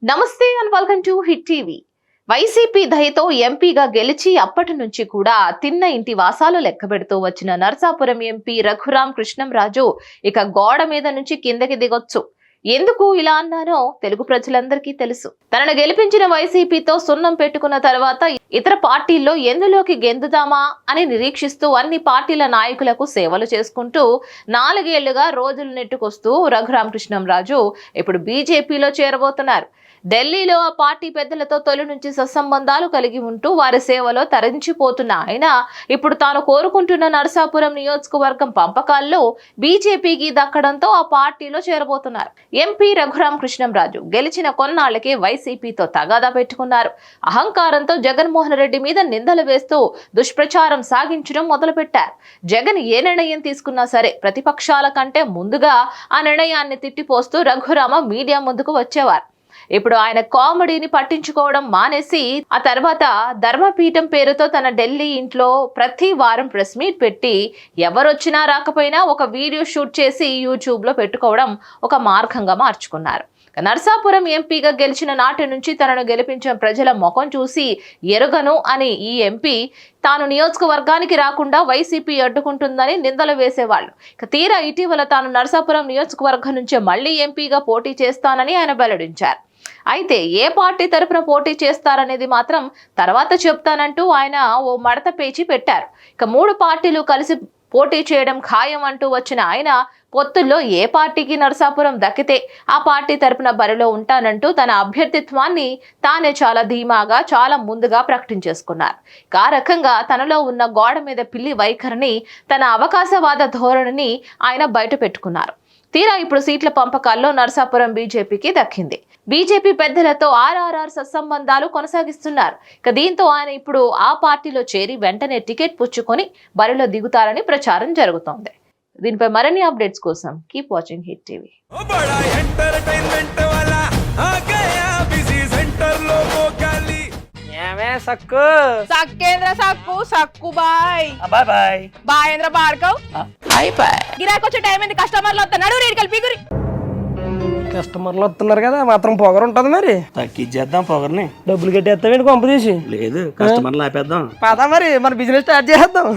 నమస్తే and welcome to hit TV. YCP దయతో ఎంపీగా గెలిచి అప్పటి నుంచి కూడా తిన్న ఇంటి వాసాలు లెక్కబెడుతూ వచ్చిన నరసాపురం ఎంపీ రఘురాం కృష్ణంరాజు ఇక గోడ మీద నుంచి కిందకి దిగొచ్చు. ఎందుకు ఇలా అన్నానో తెలుగు ప్రజలందరికీ తెలుసు. తనను గెలిపించిన వైసీపీతో సున్నం పెట్టుకున్న తర్వాత ఇతర పార్టీల్లో ఎందులోకి గెందుదామా అని నిరీక్షిస్తూ అన్ని పార్టీల నాయకులకు సేవలు చేసుకుంటూ 4 ఏళ్లుగా రోజులు నెట్టుకొస్తూ రఘురాం కృష్ణంరాజు ఇప్పుడు బీజేపీలో చేరబోతున్నారు. ఢిల్లీలో ఆ పార్టీ పెద్దలతో తొలి నుంచి సత్సంబంధాలు కలిగి ఉంటూ వారి సేవలో తరించిపోతున్న ఆయన ఇప్పుడు తాను కోరుకుంటున్న నరసాపురం నియోజకవర్గం పంపకాల్లో బీజేపీకి దక్కడంతో ఆ పార్టీలో చేరబోతున్నారు. ఎంపీ రఘురాం కృష్ణంరాజు గెలిచిన కొన్నాళ్లకే వైసీపీతో తగాదా పెట్టుకున్నారు. అహంకారంతో జగన్మోహన్ రెడ్డి మీద నిందలు వేస్తూ దుష్ప్రచారం సాగించడం మొదలుపెట్టారు. జగన్ ఏ నిర్ణయం తీసుకున్నా సరే ప్రతిపక్షాల కంటే ముందుగా ఆ నిర్ణయాన్ని తిట్టిపోస్తూ రఘురామ మీడియా ముందుకు వచ్చేవారు. ఇప్పుడు ఆయన కామెడీని పట్టించుకోవడం మానేసి ఆ తర్వాత ధర్మపీఠం పేరుతో తన ఢిల్లీ ఇంట్లో ప్రతి వారం ప్రెస్ మీట్ పెట్టి ఎవరొచ్చినా రాకపోయినా ఒక వీడియో షూట్ చేసి యూట్యూబ్ లో పెట్టుకోవడం ఒక మార్గంగా మార్చుకున్నారు. నరసాపురం ఎంపీగా గెలిచిన నాటి నుంచి తనను గెలిపించిన ప్రజల ముఖం చూసి ఎరుగను అని ఈ ఎంపీ తాను నియోజకవర్గానికి రాకుండా వైసీపీ అడ్డుకుంటుందని నిందలు వేసేవాళ్ళు. తీరా ఇటీవల తాను నరసాపురం నియోజకవర్గం నుంచి మళ్లీ ఎంపీగా పోటీ చేస్తానని ఆయన వెల్లడించారు. అయితే ఏ పార్టీ తరపున పోటీ చేస్తారనేది మాత్రం తర్వాత చెప్తానంటూ ఆయన ఓ మడత పేచి పెట్టారు. 3 పార్టీలు కలిసి పోటీ చేయడం ఖాయం అంటూ వచ్చిన ఆయన పొత్తుల్లో ఏ పార్టీకి నరసాపురం దక్కితే ఆ పార్టీ తరపున బరిలో ఉంటానంటూ తన అభ్యర్థిత్వాన్ని తానే చాలా ధీమాగా చాలా ముందుగా ప్రకటించేసుకున్నారు. ఆ రకంగా తనలో ఉన్న గోడ మీద పిల్లి వైఖరిని తన అవకాశవాద ధోరణిని ఆయన బయట పెట్టుకున్నారు. తీరా ఇప్పుడు సీట్ల పంపకాల్లో నరసాపురం బీజేపీకి దక్కింది. బీజేపీ పెద్దలతో ఆర్ఆర్ఆర్ సత్సంబంధాలు కొనసాగిస్తున్నారు. దీంతో ఆయన ఇప్పుడు ఆ పార్టీలో చేరి వెంటనే టికెట్ పుచ్చుకొని బరిలో దిగుతారని ప్రచారం జరుగుతోంది. దీనిపై మరిన్ని అప్డేట్స్ కోసం కీప్ వాచింగ్ హిట్ టీవీ. సక్కు సక్కేంద్ర సక్కు సక్కు బాయ్ బాయ్ బాయ్ బాయేంద్ర భార్గవ్ బాయ్ బాయ్. గిరాకి వచ్చే టైం ఏంది? కస్టమర్లు వస్తున్నాడు, రేడికల్ పీగురి. కస్టమర్లు వస్తున్నారు కదా, మాత్రం పొగరు ఉంటది. మరి తగ్గించేద్దాం పొగర్ని. డబ్బులు కట్టేస్తామేంటి కొంప తీసి? లేదు, కస్టమర్లు ఆపేద్దాం. పదా మరి మన బిజినెస్ స్టార్ట్ చేద్దాం.